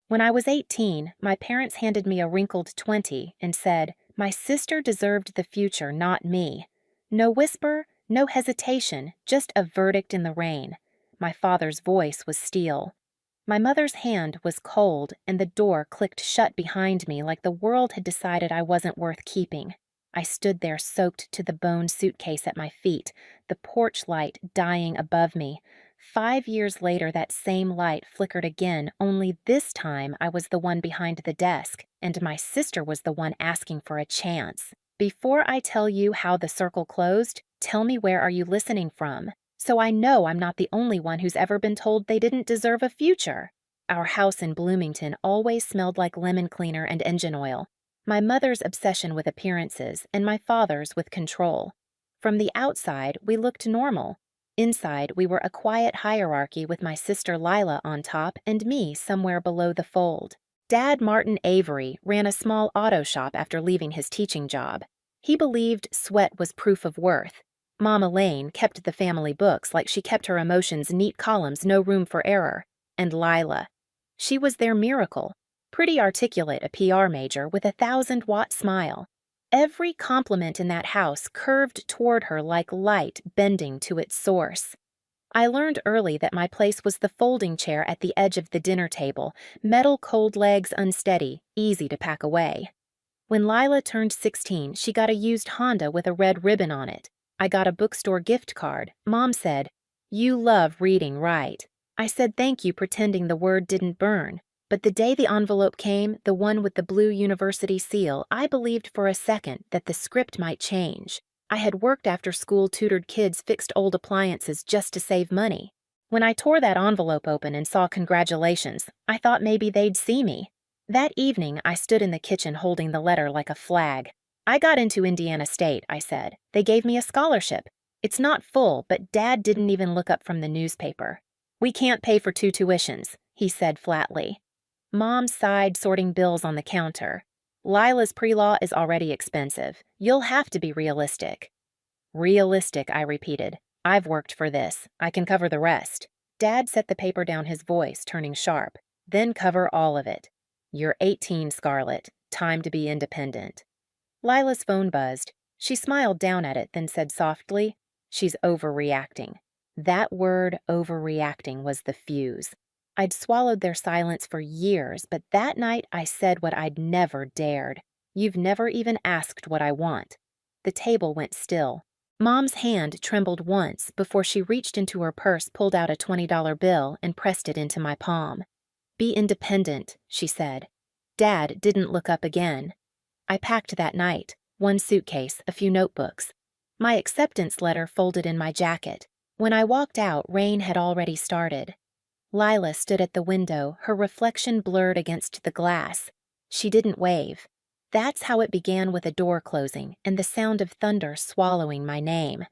When I was 18, my parents handed me a wrinkled 20 and said, my sister deserved the future, not me. No whisper, no hesitation, just a verdict in the rain. My father's voice was steel. My mother's hand was cold, and the door clicked shut behind me like the world had decided I wasn't worth keeping. I stood there soaked to the bone suitcase at my feet, the porch light dying above me. 5 years later, that same light flickered again, only this time I was the one behind the desk, and my sister was the one asking for a chance. Before I tell you how the circle closed, tell me where are you listening from? So I know I'm not the only one who's ever been told they didn't deserve a future. Our house in Bloomington always smelled like lemon cleaner and engine oil. My mother's obsession with appearances and my father's with control. From the outside, we looked normal. Inside, we were a quiet hierarchy with my sister Lila on top and me somewhere below the fold. Dad Martin Avery ran a small auto shop after leaving his teaching job. He believed sweat was proof of worth. Mom Elaine kept the family books like she kept her emotions neat columns, no room for error. And Lila. She was their miracle. Pretty articulate, a PR major with a 1,000-watt smile. Every compliment in that house curved toward her like light bending to its source. I learned early that my place was the folding chair at the edge of the dinner table, metal cold legs unsteady, easy to pack away. When Lila turned 16, she got a used Honda with a red ribbon on it. I got a bookstore gift card. Mom said, "You love reading, right?" I said thank you, pretending the word didn't burn. But the day the envelope came, the one with the blue university seal, I believed for a second that the script might change. I had worked after school, tutored kids, fixed old appliances just to save money. When I tore that envelope open and saw congratulations, I thought maybe they'd see me. That evening, I stood in the kitchen holding the letter like a flag. I got into Indiana State, I said. They gave me a scholarship. It's not full, but Dad didn't even look up from the newspaper. We can't pay for 2 tuitions, he said flatly. Mom sighed, sorting bills on the counter. Lila's pre-law is already expensive. You'll have to be realistic. Realistic, I repeated. I've worked for this. I can cover the rest. Dad set the paper down, his voice turning sharp. Then cover all of it. You're 18, Scarlett. Time to be independent. Lila's phone buzzed. She smiled down at it, then said softly, "She's overreacting." That word, overreacting, was the fuse. I'd swallowed their silence for years, but that night I said what I'd never dared. You've never even asked what I want. The table went still. Mom's hand trembled once before she reached into her purse, pulled out a $20 bill, and pressed it into my palm. Be independent, she said. Dad didn't look up again. I packed that night, 1 suitcase, a few notebooks. My acceptance letter folded in my jacket. When I walked out, rain had already started. Lila stood at the window, her reflection blurred against the glass. She didn't wave. That's how it began, with a door closing and the sound of thunder swallowing my name.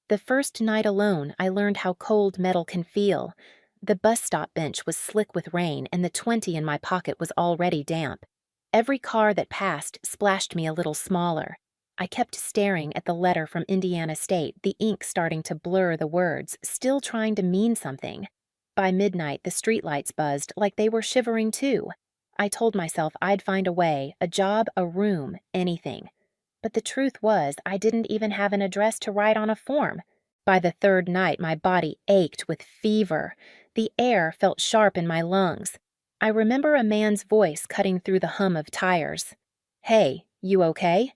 The first night alone, I learned how cold metal can feel. The bus stop bench was slick with rain, and the 20 in my pocket was already damp. Every car that passed splashed me a little smaller. I kept staring at the letter from Indiana State, the ink starting to blur the words, still trying to mean something. By midnight, the streetlights buzzed like they were shivering too. I told myself I'd find a way, a job, a room, anything. But the truth was, I didn't even have an address to write on a form. By the 3rd night, my body ached with fever. The air felt sharp in my lungs. I remember a man's voice cutting through the hum of tires. "Hey, you okay?"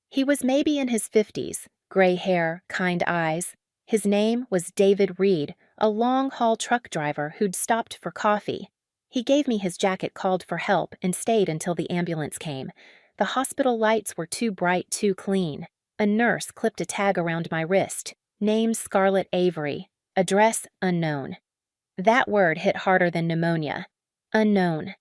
He was maybe in his 50s, gray hair, kind eyes. His name was David Reed, a long-haul truck driver who'd stopped for coffee. He gave me his jacket, called for help, and stayed until the ambulance came. The hospital lights were too bright, too clean. A nurse clipped a tag around my wrist. Name Scarlett Avery. Address unknown. That word hit harder than pneumonia. Unknown.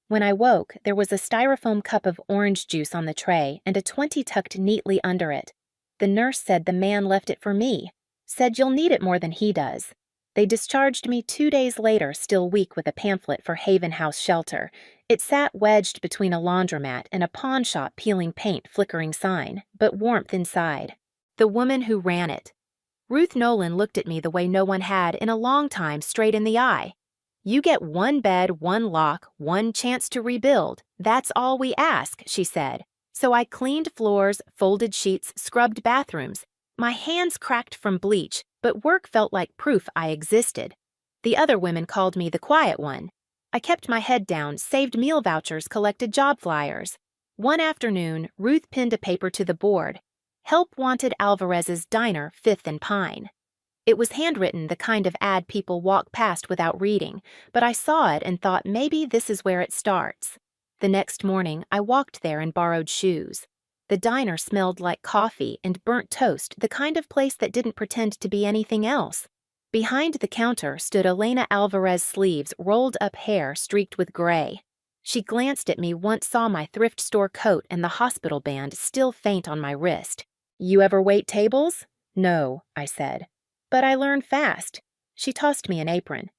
When I woke, there was a styrofoam cup of orange juice on the tray and a 20 tucked neatly under it. The nurse said the man left it for me. Said you'll need it more than he does. They discharged me 2 days later, still weak, with a pamphlet for Haven House Shelter. It sat wedged between a laundromat and a pawn shop peeling paint flickering sign, but warmth inside. The woman who ran it. Ruth Nolan looked at me the way no one had in a long time, straight in the eye. You get one bed, one lock, one chance to rebuild. That's all we ask, she said. So I cleaned floors, folded sheets, scrubbed bathrooms. My hands cracked from bleach, but work felt like proof I existed. The other women called me the quiet one. I kept my head down, saved meal vouchers, collected job flyers. One afternoon, Ruth pinned a paper to the board. Help wanted Alvarez's Diner, 5th and Pine. It was handwritten, the kind of ad people walk past without reading, but I saw it and thought maybe this is where it starts. The next morning, I walked there and borrowed shoes. The diner smelled like coffee and burnt toast, the kind of place that didn't pretend to be anything else. Behind the counter stood Elena Alvarez sleeves, rolled up hair streaked with gray. She glanced at me, once saw my thrift store coat and the hospital band still faint on my wrist. You ever wait tables? No, I said. But I learned fast. She tossed me an apron.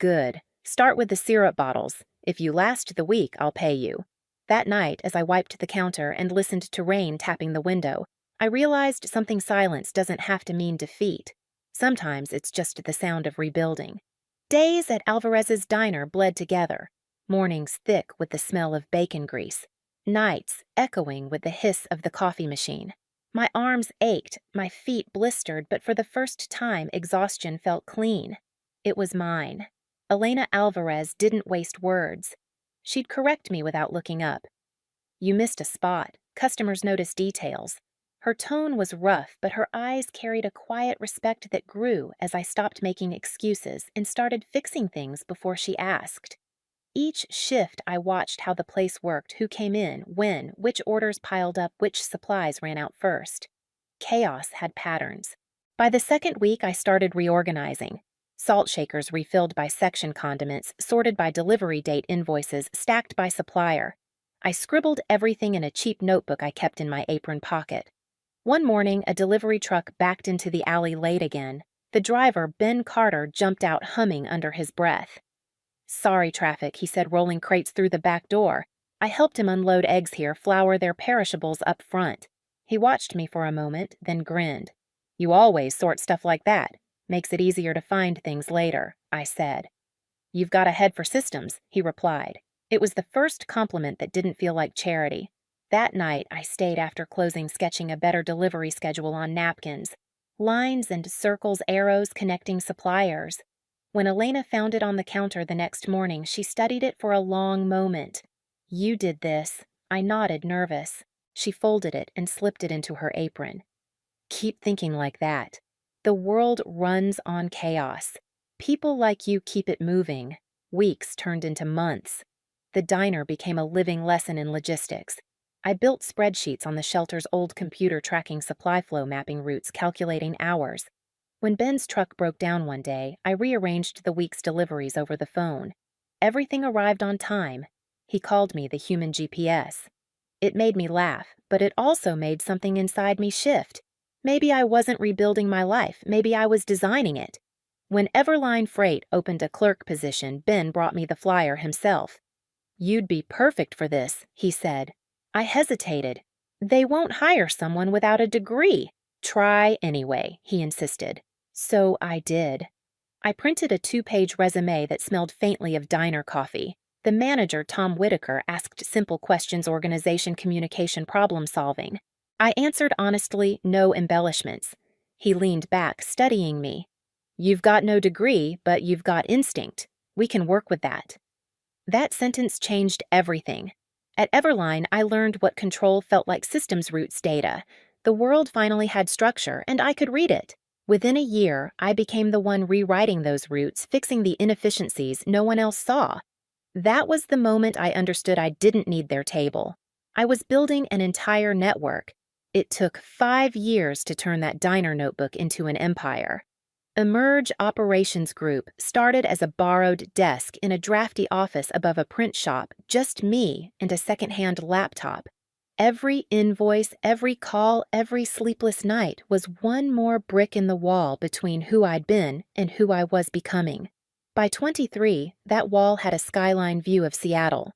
Good. Start with the syrup bottles. If you last the week, I'll pay you. That night, as I wiped the counter and listened to rain tapping the window, I realized something silence doesn't have to mean defeat. Sometimes it's just the sound of rebuilding. Days at Alvarez's Diner bled together. Mornings thick with the smell of bacon grease. Nights echoing with the hiss of the coffee machine. My arms ached, my feet blistered, but for the first time exhaustion felt clean. It was mine. Elena Alvarez didn't waste words. She'd correct me without looking up. You missed a spot. Customers notice details. Her tone was rough, but her eyes carried a quiet respect that grew as I stopped making excuses and started fixing things before she asked. Each shift I watched how the place worked, who came in, when, which orders piled up, which supplies ran out first. Chaos had patterns. By the second week, I started reorganizing. Salt shakers refilled by section condiments, sorted by delivery date invoices, stacked by supplier. I scribbled everything in a cheap notebook I kept in my apron pocket. One morning, a delivery truck backed into the alley late again. The driver, Ben Carter, jumped out humming under his breath. Sorry, traffic, he said, rolling crates through the back door. I helped him unload eggs here, flour their perishables up front. He watched me for a moment, then grinned. You always sort stuff like that. Makes it easier to find things later, I said. You've got a head for systems, he replied. It was the first compliment that didn't feel like charity. That night, I stayed after closing sketching a better delivery schedule on napkins. Lines and circles, arrows connecting suppliers. When Elena found it on the counter the next morning, she studied it for a long moment. You did this. I nodded, nervous. She folded it and slipped it into her apron. Keep thinking like that. The world runs on chaos. People like you keep it moving. Weeks turned into months. The diner became a living lesson in logistics. I built spreadsheets on the shelter's old computer tracking supply flow mapping routes, calculating hours. When Ben's truck broke down one day, I rearranged the week's deliveries over the phone. Everything arrived on time. He called me the human GPS. It made me laugh, but it also made something inside me shift. Maybe I wasn't rebuilding my life, maybe I was designing it. When Everline Freight opened a clerk position, Ben brought me the flyer himself. You'd be perfect for this, he said. I hesitated. They won't hire someone without a degree. Try anyway, he insisted. So I did. I printed a 2-page resume that smelled faintly of diner coffee. The manager, Tom Whitaker, asked simple questions: organization, communication, problem solving. I answered honestly, no embellishments. He leaned back, studying me. You've got no degree, but you've got instinct. We can work with that. That sentence changed everything. At Everline, I learned what control felt like: systems roots data. The world finally had structure, and I could read it. Within a year, I became the one rewriting those routes, fixing the inefficiencies no one else saw. That was the moment I understood I didn't need their table. I was building an entire network. It took 5 years to turn that diner notebook into an empire. Emerge Operations Group started as a borrowed desk in a drafty office above a print shop, just me and a second-hand laptop. Every invoice, every call, every sleepless night was one more brick in the wall between who I'd been and who I was becoming. By 23, that wall had a skyline view of Seattle.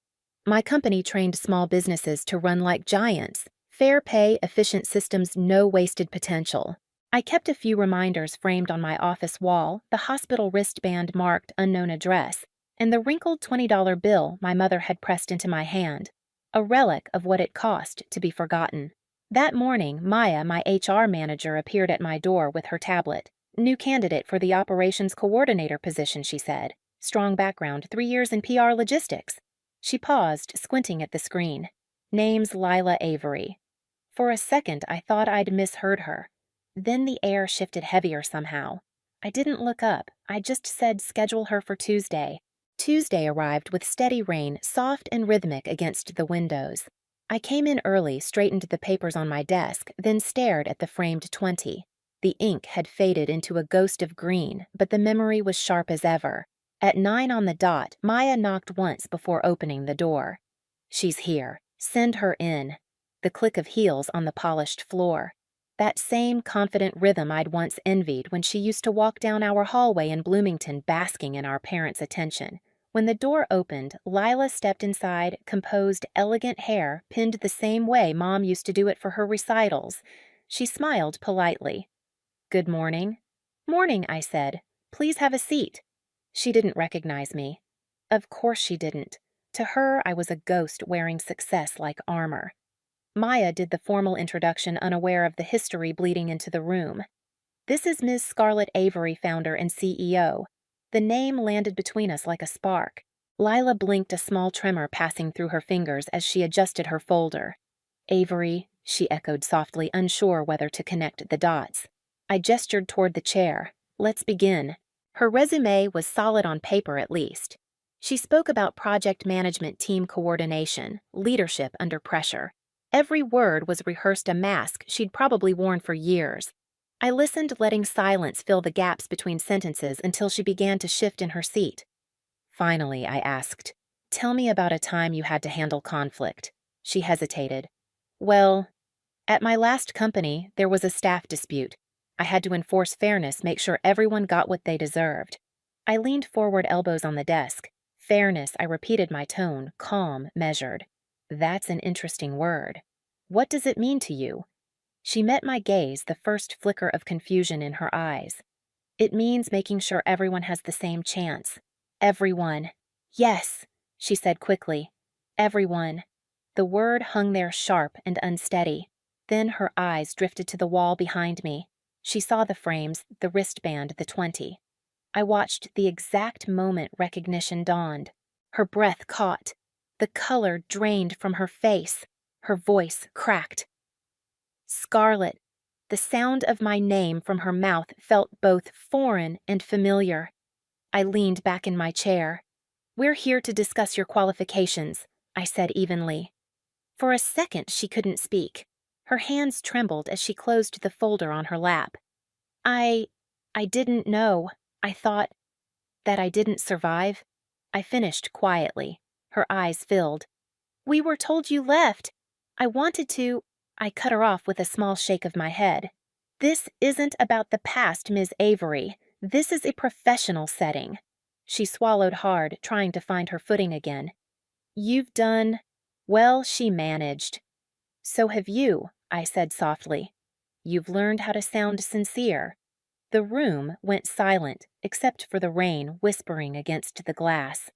My company trained small businesses to run like giants. Fair pay, efficient systems, no wasted potential. I kept a few reminders framed on my office wall, the hospital wristband marked unknown address. and the wrinkled $20 bill my mother had pressed into my hand, a relic of what it cost to be forgotten. That morning, Maya, my HR manager, appeared at my door with her tablet. New candidate for the operations coordinator position, she said. Strong background, 3 years in PR logistics. She paused, squinting at the screen. Name's Lila Avery. For a second, I thought I'd misheard her. Then the air shifted heavier somehow. I didn't look up. I just said schedule her for Tuesday. Tuesday arrived with steady rain, soft and rhythmic against the windows. I came in early, straightened the papers on my desk, then stared at the framed 20. The ink had faded into a ghost of green, but the memory was sharp as ever. At 9 on the dot, Maya knocked once before opening the door. She's here. Send her in. The click of heels on the polished floor. That same confident rhythm I'd once envied when she used to walk down our hallway in Bloomington basking in our parents' attention. When the door opened, Lila stepped inside, composed, elegant hair pinned the same way Mom used to do it for her recitals. She smiled politely. Good morning. Morning, I said. Please have a seat. She didn't recognize me. Of course she didn't. To her, I was a ghost wearing success like armor. Maya did the formal introduction, unaware of the history bleeding into the room. This is Ms. Scarlett Avery, founder and CEO. The name landed between us like a spark. Lila blinked, a small tremor passing through her fingers as she adjusted her folder. Avery, she echoed softly, unsure whether to connect the dots. I gestured toward the chair. Let's begin. Her resume was solid on paper, at least. She spoke about project management, team coordination, leadership under pressure. Every word was rehearsed, a mask she'd probably worn for years. I listened, letting silence fill the gaps between sentences until she began to shift in her seat. Finally, I asked, tell me about a time you had to handle conflict. She hesitated. Well, at my last company, there was a staff dispute. I had to enforce fairness, make sure everyone got what they deserved. I leaned forward, elbows on the desk. Fairness, I repeated, my tone, calm, measured. That's an interesting word. What does it mean to you? She met my gaze, the first flicker of confusion in her eyes. It means making sure everyone has the same chance. Everyone. Yes, she said quickly. Everyone. The word hung there sharp and unsteady. Then her eyes drifted to the wall behind me. She saw the frames, the wristband, the 20. I watched the exact moment recognition dawned. Her breath caught. The color drained from her face. Her voice cracked. Scarlett. The sound of my name from her mouth felt both foreign and familiar. I leaned back in my chair. We're here to discuss your qualifications, I said evenly. For a second, she couldn't speak. Her hands trembled as she closed the folder on her lap. I didn't know. I thought that I didn't survive. I finished quietly. Her eyes filled. We were told you left. I wanted to. I cut her off with a small shake of my head. This isn't about the past, Ms. Avery. This is a professional setting. She swallowed hard, trying to find her footing again. You've done. Well, she managed. So have you, I said softly. You've learned how to sound sincere. The room went silent, except for the rain whispering against the glass.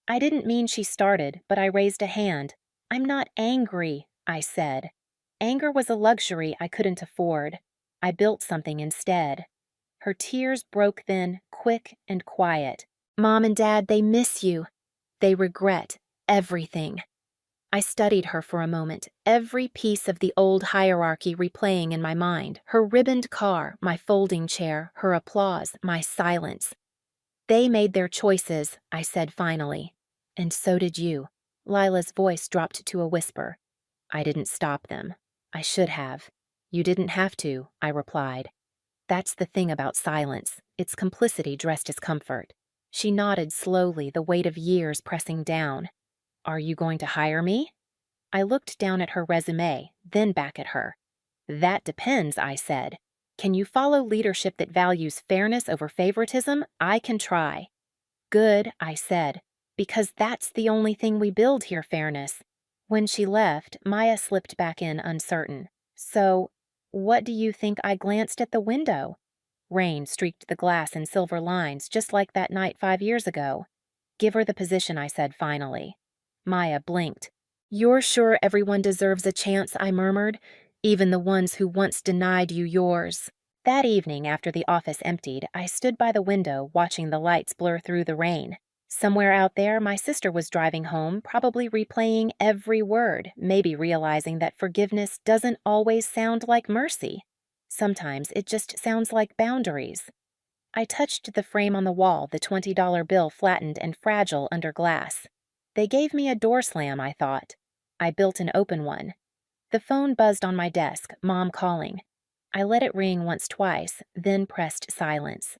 I didn't mean she started, but I raised a hand. I'm not angry, I said. Anger was a luxury I couldn't afford. I built something instead. Her tears broke then, quick and quiet. Mom and Dad, they miss you. They regret everything. I studied her for a moment, every piece of the old hierarchy replaying in my mind. Her ribboned car, my folding chair, her applause, my silence. They made their choices, I said finally. And so did you. Lila's voice dropped to a whisper. I didn't stop them. I should have. You didn't have to, I replied. That's the thing about silence. It's complicity dressed as comfort. She nodded slowly, the weight of years pressing down. Are you going to hire me? I looked down at her resume, then back at her. That depends, I said. Can you follow leadership that values fairness over favoritism? I can try. Good, I said, because that's the only thing we build here, fairness. When she left, Maya slipped back in, uncertain. So, what do you think? I glanced at the window. Rain streaked the glass in silver lines, just like that night 5 years ago. Give her the position, I said finally. Maya blinked. You're sure everyone deserves a chance, I murmured, even the ones who once denied you yours. That evening, after the office emptied, I stood by the window watching the lights blur through the rain. Somewhere out there, my sister was driving home, probably replaying every word, maybe realizing that forgiveness doesn't always sound like mercy. Sometimes it just sounds like boundaries. I touched the frame on the wall, the $20 bill flattened and fragile under glass. They gave me a door slam, I thought. I built an open one. The phone buzzed on my desk, Mom calling. I let it ring once twice, then pressed silence.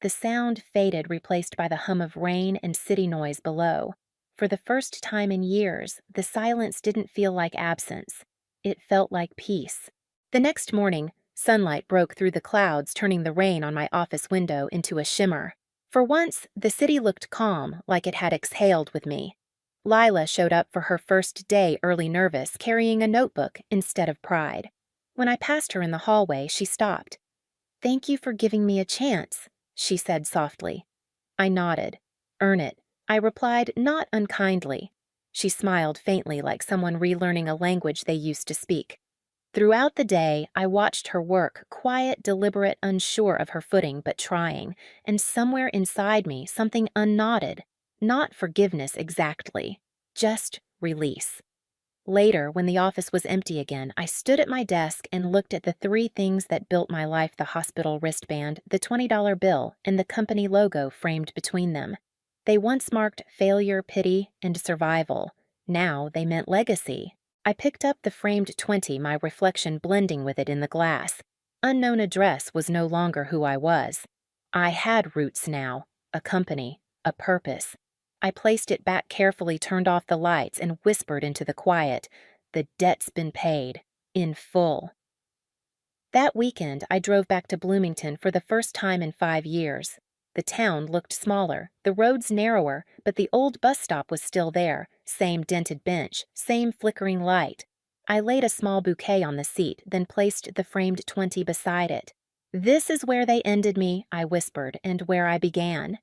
The sound faded, replaced by the hum of rain and city noise below. For the first time in years, the silence didn't feel like absence. It felt like peace. The next morning, sunlight broke through the clouds, turning the rain on my office window into a shimmer. For once, the city looked calm, like it had exhaled with me. Lila showed up for her first day early nervous, carrying a notebook instead of pride. When I passed her in the hallway, she stopped. "Thank you for giving me a chance," she said softly. I nodded. "Earn it," I replied, not unkindly. She smiled faintly, like someone relearning a language they used to speak. Throughout the day, I watched her work, quiet, deliberate, unsure of her footing, but trying, and somewhere inside me, something unknotted. Not forgiveness exactly, just release. Later, when the office was empty again, I stood at my desk and looked at the three things that built my life: the hospital wristband, the $20 bill, and the company logo framed between them. They once marked failure, pity, and survival. Now they meant legacy. I picked up the framed 20, my reflection blending with it in the glass. Unknown address was no longer who I was. I had roots now, a company, a purpose. I placed it back carefully, turned off the lights, and whispered into the quiet, "The debt's been paid, in full." That weekend, I drove back to Bloomington for the first time in 5 years. The town looked smaller, the roads narrower, but the old bus stop was still there, same dented bench, same flickering light. I laid a small bouquet on the seat, then placed the framed 20 beside it. "This is where they ended me," I whispered, "and where I began."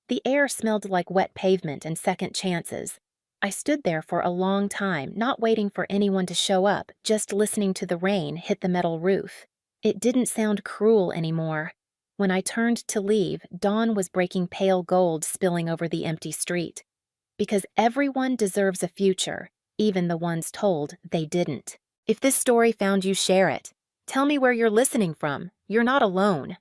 The air smelled like wet pavement and second chances. I stood there for a long time, not waiting for anyone to show up, just listening to the rain hit the metal roof. It didn't sound cruel anymore. When I turned to leave, dawn was breaking pale gold, spilling over the empty street. Because everyone deserves a future, even the ones told they didn't. If this story found you, share it. Tell me where you're listening from. You're not alone.